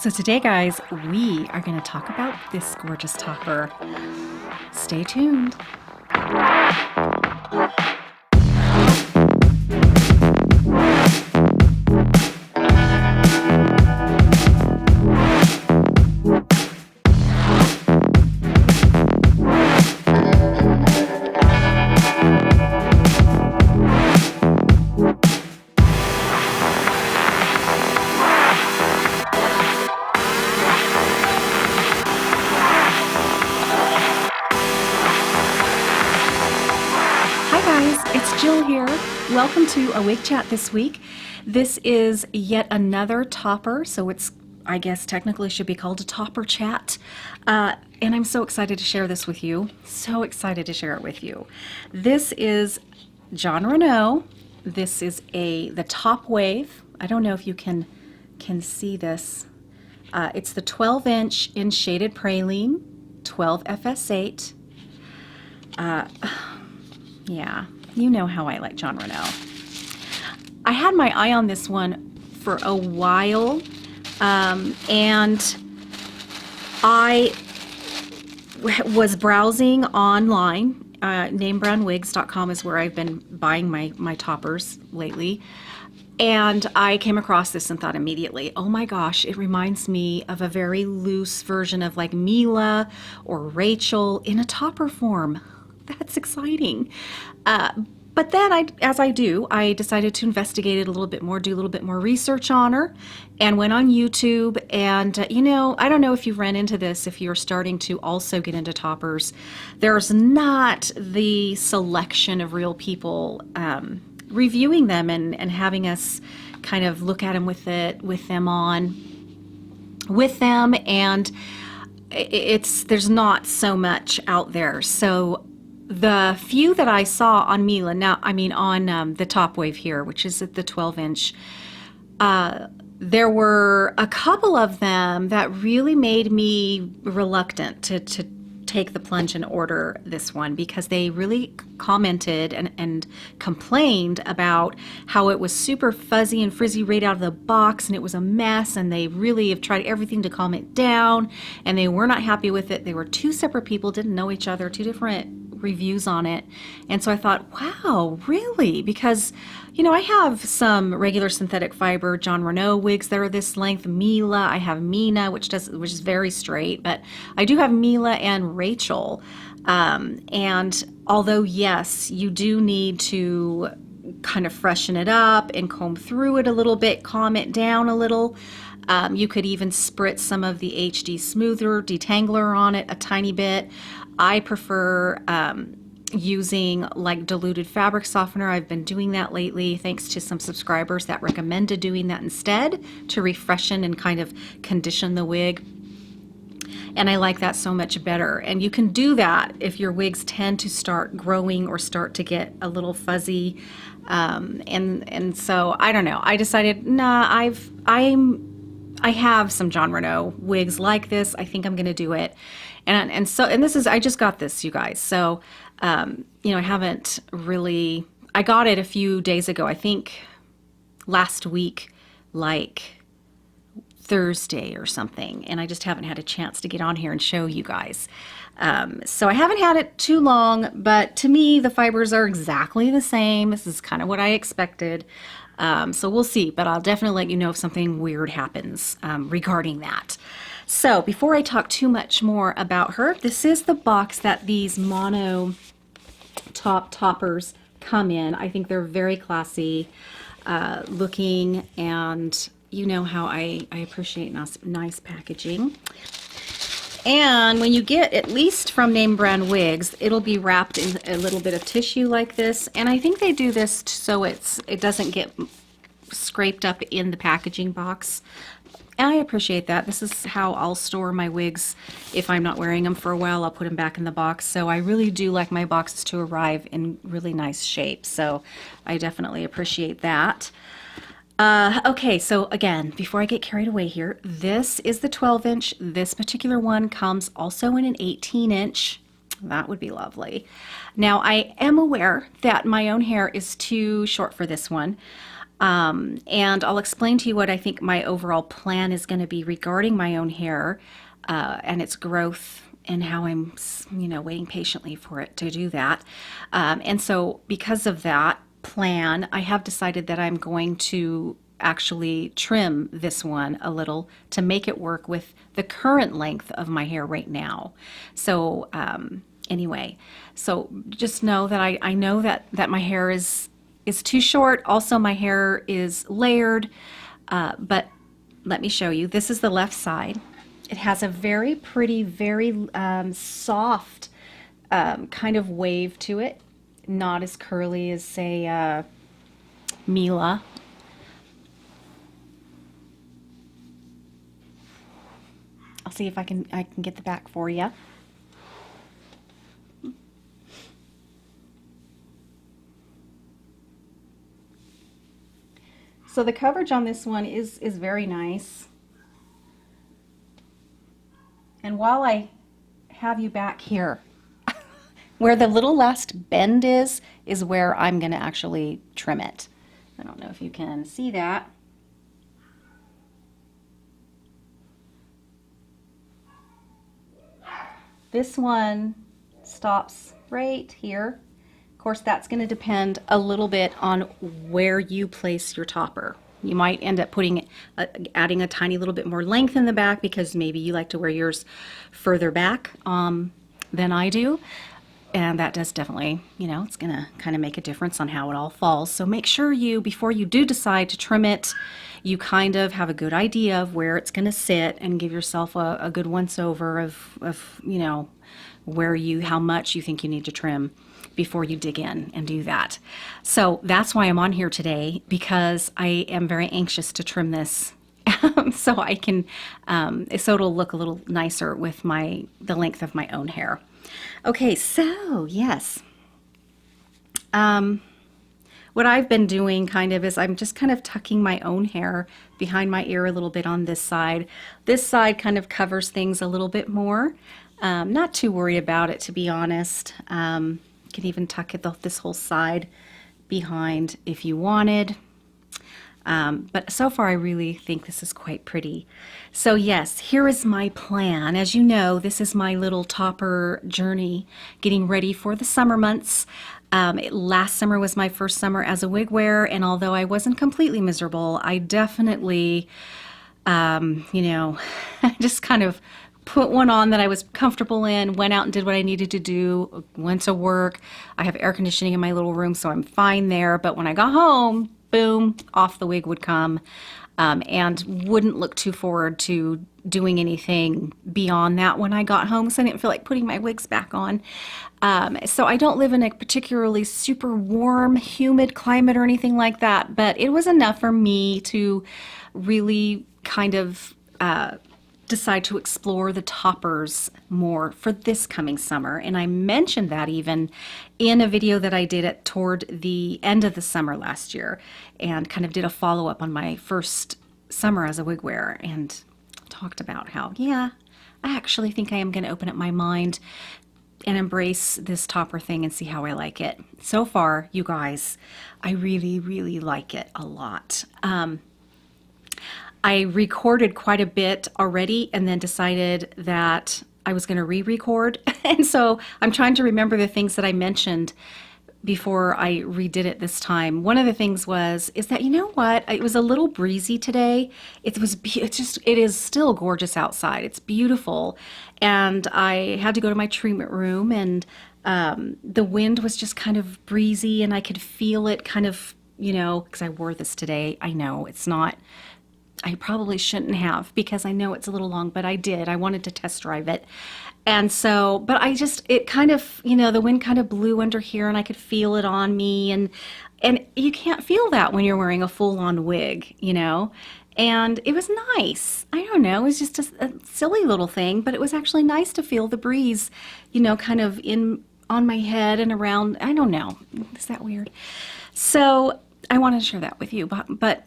So today, guys, we are going to talk about this gorgeous topper. Stay tuned. It's Jill here. Welcome to a wig chat this week. This is yet another topper, so it's, I guess, technically should be called a topper chat. And I'm so excited to share this with you. So excited to share it with you. This is Jon Renau. This is the top wave. I don't know if you can see this. It's the 12-inch in shaded praline, 12 FS8. Yeah. You know how I like Jon Renau. I had my eye on this one for a while, and I was browsing online. Namebrandwigs.com is where I've been buying my toppers lately, and I came across this and thought immediately, oh my gosh, it reminds me of a very loose version of like Mila or Rachel in a topper form. That's exciting. But then, as I do, I decided to investigate it a little bit more, do a little bit more research on her, and went on YouTube. And, I don't know if you've run into this, if you're starting to also get into toppers. There's not the selection of real people reviewing them and having us kind of look at them with them, and there's not so much out there. So the few that I saw on Mila, now I mean on the top wave here, which is at the 12-inch, there were a couple of them that really made me reluctant to take the plunge and order this one, because they really commented and complained about how it was super fuzzy and frizzy right out of the box, and it was a mess, and they really have tried everything to calm it down, and they were not happy with it. They were two separate people, didn't know each other, two different reviews on it. And so I thought, wow, really? Because I have some regular synthetic fiber Jon Renau wigs that are this length, Mila, I have Mina, which is very straight, but I do have Mila and Rachel. And although yes, you do need to kind of freshen it up and comb through it a little bit, calm it down a little. You could even spritz some of the HD Smoother detangler on it a tiny bit. I prefer using like diluted fabric softener. I've been doing that lately thanks to some subscribers that recommended doing that instead to refreshen and kind of condition the wig. And I like that so much better. And you can do that if your wigs tend to start growing or start to get a little fuzzy. And so I don't know. I decided, nah, I have some Jon Renau wigs like this. I think I'm going to do it. And this is, I just got this, you guys. So, I haven't really, I got it a few days ago, I think last week, like Thursday or something. And I just haven't had a chance to get on here and show you guys. So I haven't had it too long, but to me, the fibers are exactly the same. This is kind of what I expected. So we'll see, but I'll definitely let you know if something weird happens regarding that. So before I talk too much more about her, this is the box that these mono toppers come in. I think they're very classy looking, and you know how I appreciate nice packaging. And when you get, at least from Name Brand Wigs, it'll be wrapped in a little bit of tissue like this. And I think they do this so it doesn't get scraped up in the packaging box. And I appreciate that. This is how I'll store my wigs. If I'm not wearing them for a while, I'll put them back in the box. So I really do like my boxes to arrive in really nice shape. So I definitely appreciate that. Okay, so again, before I get carried away here, this is the 12-inch. This particular one comes also in an 18-inch. That would be lovely. Now, I am aware that my own hair is too short for this one. And I'll explain to you what I think my overall plan is going to be regarding my own hair and its growth and how I'm, waiting patiently for it to do that. And so because of that plan, I have decided that I'm going to actually trim this one a little to make it work with the current length of my hair right now. So anyway, so just know that I know that my hair is too short. Also, my hair is layered, but let me show you. This is the left side. It has a very pretty, very soft kind of wave to it. Not as curly as, say, Mila. I'll see if I can get the back for you. So the coverage on this one is very nice. And while I have you back here, where the little last bend is where I'm going to actually trim it. I don't know if you can see that. This one stops right here. Of course, that's going to depend a little bit on where you place your topper. You might end up adding a tiny little bit more length in the back because maybe you like to wear yours further back than I do. And that does definitely, it's going to kind of make a difference on how it all falls. So make sure before you do decide to trim it, you kind of have a good idea of where it's going to sit and give yourself a good once over of how much you think you need to trim before you dig in and do that. So that's why I'm on here today, because I am very anxious to trim this so I can, so it'll look a little nicer with the length of my own hair. Okay, so yes. What I've been doing kind of is I'm just kind of tucking my own hair behind my ear a little bit on this side. This side kind of covers things a little bit more. Not too worried about it, to be honest. You can even tuck this whole side behind if you wanted. But so far I really think this is quite pretty. So yes, here is my plan. As you know, this is my little topper journey, getting ready for the summer months. Last summer was my first summer as a wig wearer, and although I wasn't completely miserable, I definitely, just kind of put one on that I was comfortable in, went out and did what I needed to do, went to work. I have air conditioning in my little room, so I'm fine there. But when I got home, boom, off the wig would come, and wouldn't look too forward to doing anything beyond that when I got home, because I didn't feel like putting my wigs back on. So I don't live in a particularly super warm, humid climate or anything like that, but it was enough for me to really kind of decide to explore the toppers more for this coming summer. And I mentioned that even in a video that I did toward the end of the summer last year, and kind of did a follow-up on my first summer as a wig wearer, and talked about how, yeah, I actually think I am going to open up my mind and embrace this topper thing and see how I like it. So far, you guys, I really, really like it a lot. I recorded quite a bit already and then decided that I was going to re-record. And so I'm trying to remember the things that I mentioned before I redid it this time. One of the things is that, you know what? It was a little breezy today. It is still gorgeous outside. It's beautiful. And I had to go to my treatment room, and the wind was just kind of breezy, and I could feel it kind of, because I wore this today. I know it's not, I probably shouldn't have, because I know it's a little long, but I did. I wanted to test drive it. And so, but it kind of, the wind kind of blew under here, and I could feel it on me. And you can't feel that when you're wearing a full-on wig, and it was nice. I don't know, it was just a silly little thing, but it was actually nice to feel the breeze, kind of on my head and around. I don't know. Is that weird? So I wanted to share that with you, but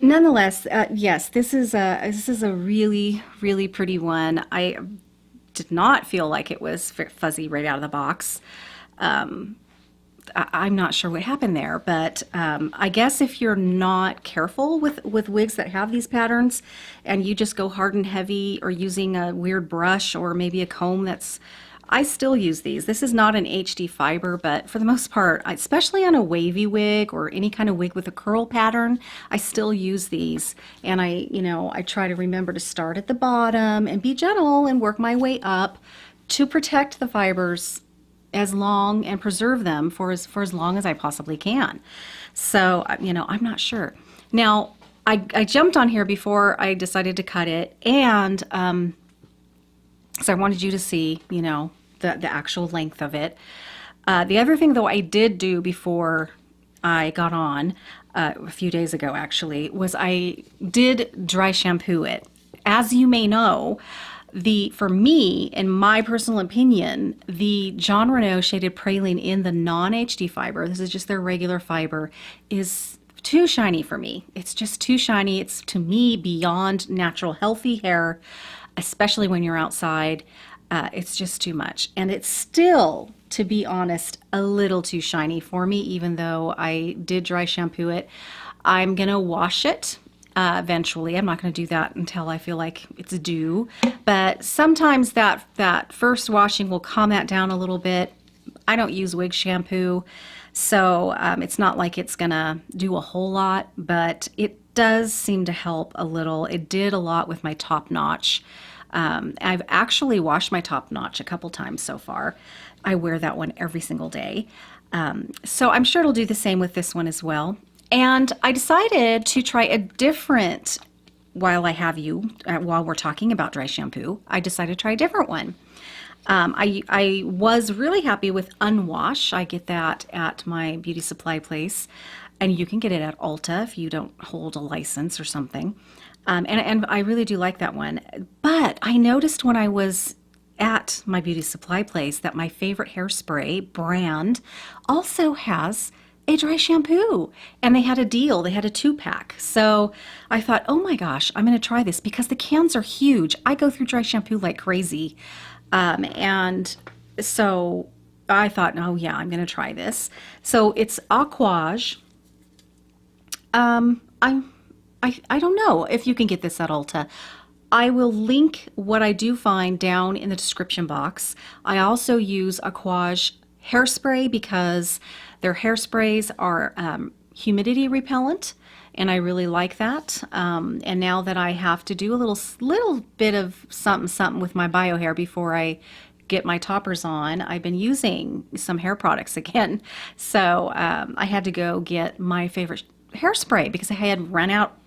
nonetheless, yes, this is a really, really pretty one. I did not feel like it was fuzzy right out of the box. I'm not sure what happened there, but I guess if you're not careful with wigs that have these patterns and you just go hard and heavy or using a weird brush or maybe a comb that's, I still use these. This is not an HD fiber, but for the most part, especially on a wavy wig or any kind of wig with a curl pattern, I still use these. And I try to remember to start at the bottom and be gentle and work my way up to protect the fibers as long and preserve them for as long as I possibly can. So, I'm not sure. Now, I jumped on here before I decided to cut it, and so I wanted you to see, the actual length of it. The other thing, though, I did do before I got on, a few days ago actually, was I did dry shampoo it. As you may know, for me, in my personal opinion, the Jon Renau shaded Praline in the non-HD fiber, this is just their regular fiber, is too shiny for me. It's just too shiny. It's, to me, beyond natural healthy hair, especially when you're outside. It's just too much. And it's still, to be honest, a little too shiny for me, even though I did dry shampoo it. I'm going to wash it eventually. I'm not going to do that until I feel like it's due. But sometimes that first washing will calm that down a little bit. I don't use wig shampoo, so it's not like it's going to do a whole lot, but it does seem to help a little. It did a lot with my top notch. I've actually washed my top notch a couple times so far. I wear that one every single day. So I'm sure it'll do the same with this one as well. And I decided to try a different, while we're talking about dry shampoo, I decided to try a different one. I was really happy with Unwash. I get that at my beauty supply place, and you can get it at Ulta if you don't hold a license or something. And I really do like that one. But I noticed when I was at my beauty supply place that my favorite hairspray brand also has a dry shampoo, and they had a deal. They had a 2-pack. So I thought, oh my gosh, I'm going to try this because the cans are huge. I go through dry shampoo like crazy. And so I thought, oh yeah, I'm going to try this. So it's Aquage. I don't know if you can get this at Ulta. I will link what I do find down in the description box. I also use Aquage hairspray because their hairsprays are humidity repellent, and I really like that. And now that I have to do a little bit of something with my bio hair before I get my toppers on, I've been using some hair products again. So I had to go get my favorite hairspray because I had run out,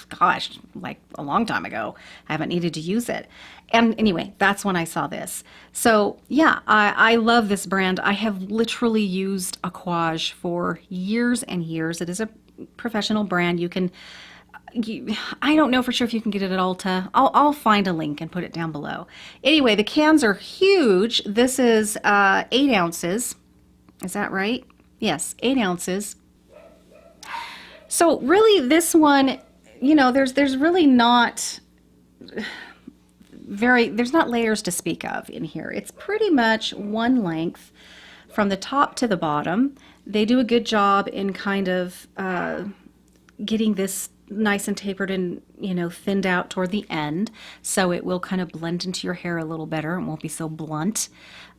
gosh, like a long time ago. I haven't needed to use it. And anyway, that's when I saw this. So yeah, I love this brand. I have literally used Aquage for years and years. It is a professional brand. I don't know for sure if you can get it at Ulta. I'll find a link and put it down below. Anyway, the cans are huge. This is 8 ounces. Is that right? Yes, 8 ounces. So really this one, there's really not there's not layers to speak of in here. It's pretty much one length from the top to the bottom. They do a good job in kind of getting this nice and tapered and, thinned out toward the end. So it will kind of blend into your hair a little better and won't be so blunt.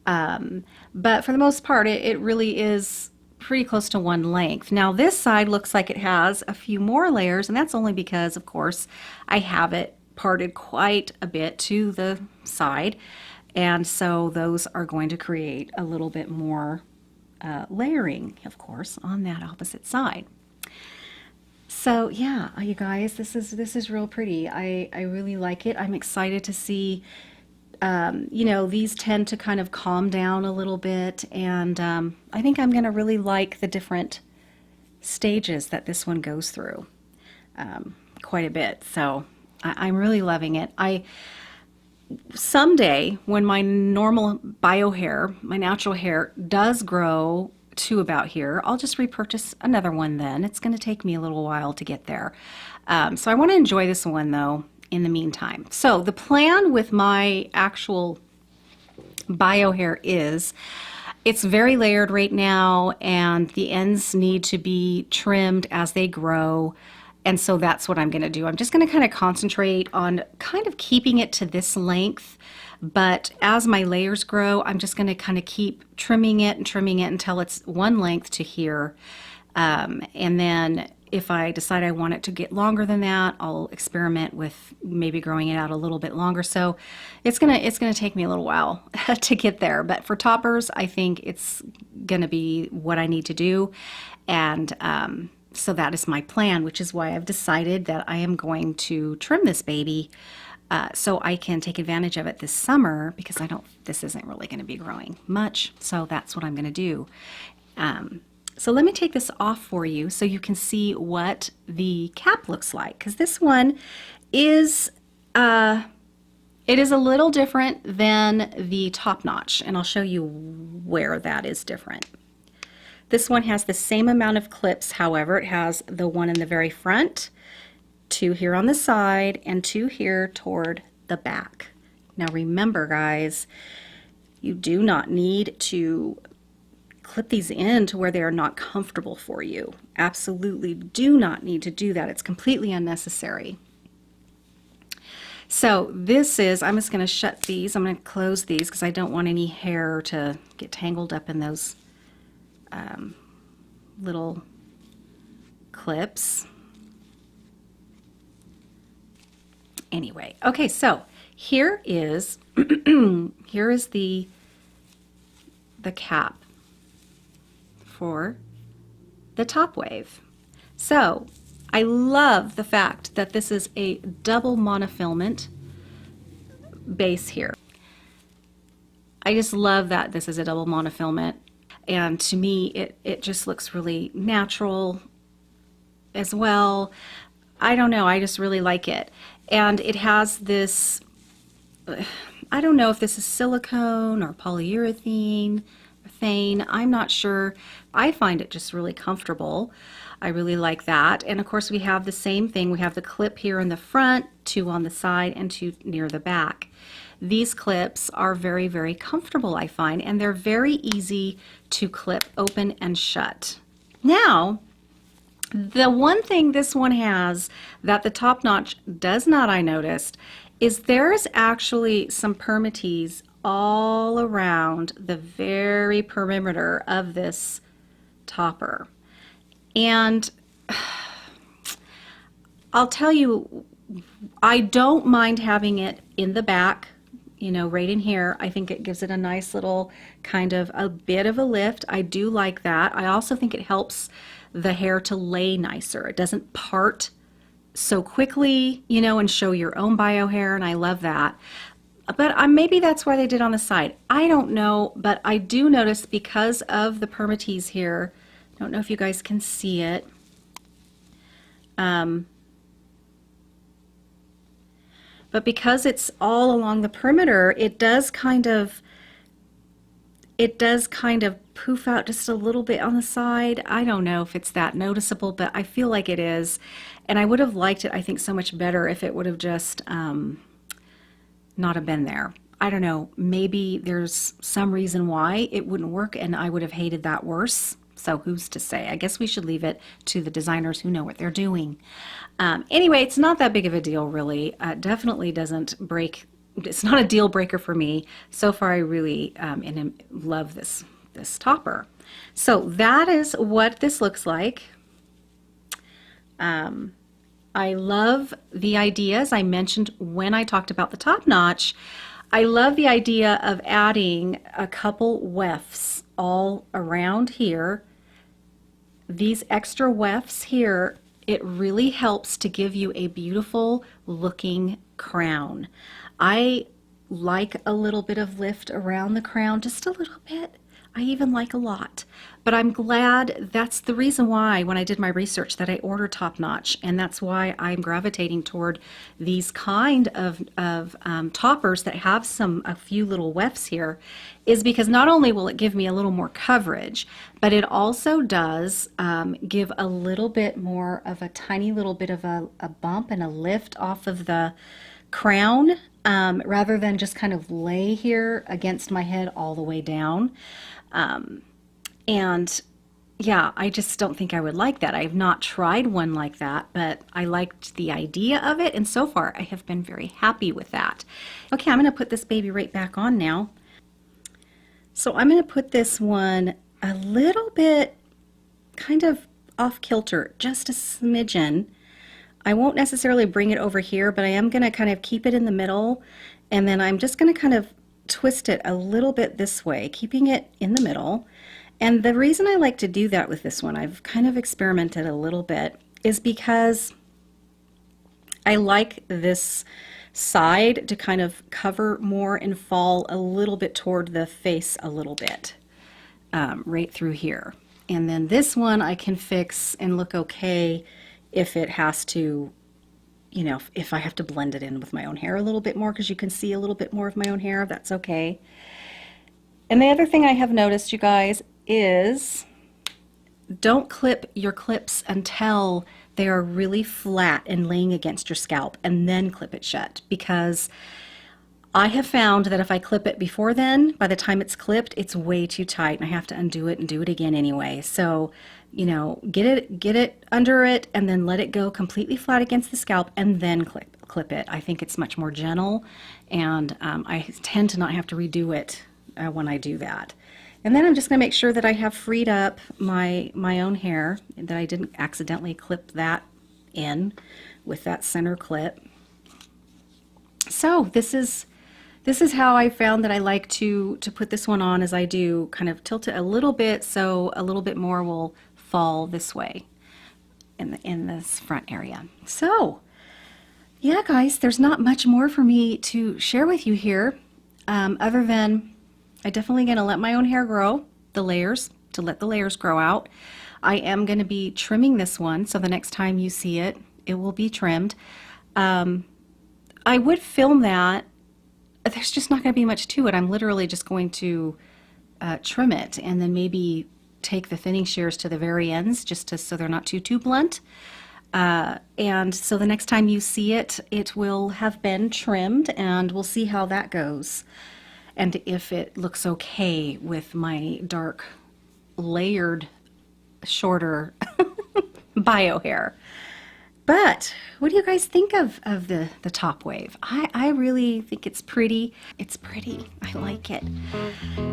But for the most part, it really is pretty close to one length. Now this side looks like it has a few more layers, and that's only because, of course, I have it parted quite a bit to the side, and so those are going to create a little bit more layering, of course, on that opposite side. So yeah, you guys, this is real pretty. I really like it. I'm excited to see. These tend to kind of calm down a little bit, and I think I'm going to really like the different stages that this one goes through quite a bit. So I'm really loving it. Someday, when my normal bio hair, my natural hair, does grow to about here, I'll just repurchase another one then. It's going to take me a little while to get there. So I want to enjoy this one, though, in the meantime. So the plan with my actual bio hair is It's very layered right now, and the ends need to be trimmed as they grow. And so that's what I'm going to do. I'm just going to kind of concentrate on kind of keeping it to this length. But as my layers grow, I'm just going to kind of keep trimming it and trimming it until it's one length to here. And then if I decide I want it to get longer than that, I'll experiment with maybe growing it out a little bit longer. So it's gonna take me a little while to get there. But for toppers, I think it's gonna be what I need to do. And so that is my plan, which is why I've decided that I am going to trim this baby so I can take advantage of it this summer, because this isn't really going to be growing much. So that's what I'm going to do. So let me take this off for you so you can see what the cap looks like, because this one is it is a little different than the top notch, and I'll show you where that is different. This one has the same amount of clips, however, it has the one in the very front, 2 here on the side, and 2 here toward the back. Now remember, guys, you do not need to clip these in to where they are not comfortable for you. Absolutely do not need to do that. It's completely unnecessary. So this is, I'm just going to shut these. I'm going to close these because I don't want any hair to get tangled up in those little clips. Anyway, okay, so here is here is the cap for the top wave. So I love the fact that this is a double monofilament base here. I just love that this is a double monofilament, and to me it just looks really natural as well. I don't know, I just really like it. And it has this, I don't know if this is silicone or polyurethane, I'm not sure. I find it just really comfortable. I really like that. And of course we have the same thing. We have the clip here in the front, 2 on the side, and 2 near the back. These clips are very, very comfortable, I find, and they're very easy to clip open and shut. Now, the one thing this one has that the top notch does not, I noticed, is there's actually some permatease all around the very perimeter of this topper. And I'll tell you, I don't mind having it in the back, you know, right in here. I think it gives it a nice little kind of a bit of a lift. I do like that. I also think it helps the hair to lay nicer. It doesn't part so quickly, you know, and show your own bio hair, and I love that. But maybe that's why they did on the side. I don't know, but I do notice because of the permatease here, I don't know if you guys can see it. But because it's all along the perimeter, it does kind of poof out just a little bit on the side. I don't know if it's that noticeable, but I feel like it is. And I would have liked it, I think, so much better if it would have just not have been there. I don't know, maybe there's some reason why it wouldn't work and I would have hated that worse. So who's to say? I guess we should leave it to the designers who know what they're doing. Anyway, it's not that big of a deal, really. Definitely doesn't break. It's not a deal breaker for me. So far, I really love this topper. So that is what this looks like. I love the idea, as I mentioned when I talked about the top notch. I love the idea of adding a couple wefts all around here. These extra wefts here, it really helps to give you a beautiful looking crown. I like a little bit of lift around the crown, just a little bit. I even like a lot. But I'm glad, that's the reason why when I did my research that I ordered top notch, and that's why I'm gravitating toward these kind of toppers that have a few little wefts here, is because not only will it give me a little more coverage, but it also does give a little bit more of a tiny little bit of a bump and a lift off of the crown, rather than just kind of lay here against my head all the way down. And yeah, I just don't think I would like that. I've not tried one like that, but I liked the idea of it, and so far I have been very happy with that. Okay, I'm going to put this baby right back on now. So I'm going to put this one a little bit kind of off kilter, just a smidgen. I won't necessarily bring it over here, but I am going to kind of keep it in the middle, and then I'm just going to kind of twist it a little bit this way, keeping it in the middle. And the reason I like to do that with this one, I've kind of experimented a little bit, is because I like this side to kind of cover more and fall a little bit toward the face a little bit, right through here. And then this one I can fix and look okay if it has to, you know, if I have to blend it in with my own hair a little bit more, because you can see a little bit more of my own hair, that's okay. And the other thing I have noticed, you guys, is don't clip your clips until they are really flat and laying against your scalp, and then clip it shut, because I have found that if I clip it before then, by the time it's clipped, it's way too tight and I have to undo it and do it again anyway. So, you know, get it under it and then let it go completely flat against the scalp and then clip it. I think it's much more gentle, and I tend to not have to redo it when I do that. And then I'm just going to make sure that I have freed up my own hair, that I didn't accidentally clip that in with that center clip. So this is how I found that I like to put this one on, as I do kind of tilt it a little bit so a little bit more will fall this way in this front area. So yeah, guys, there's not much more for me to share with you here, other than I'm definitely going to let my own hair grow, the layers, to let the layers grow out. I am going to be trimming this one, so the next time you see it, it will be trimmed. I would film that. There's just not going to be much to it. I'm literally just going to trim it, and then maybe take the thinning shears to the very ends, just so they're not too blunt. And so the next time you see it, it will have been trimmed, and we'll see how that goes, and if it looks okay with my dark, layered, shorter bio hair. But what do you guys think of the top wave? I really think it's pretty. It's pretty. I like it.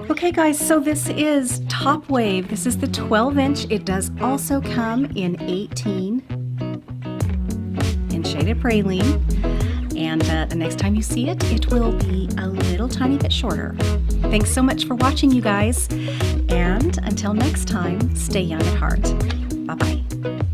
Okay, guys, so this is top wave. This is the 12-inch. It does also come in 18 in shaded praline. And the next time you see it, it will be a little tiny bit shorter. Thanks so much for watching, you guys. And until next time, stay young at heart. Bye-bye.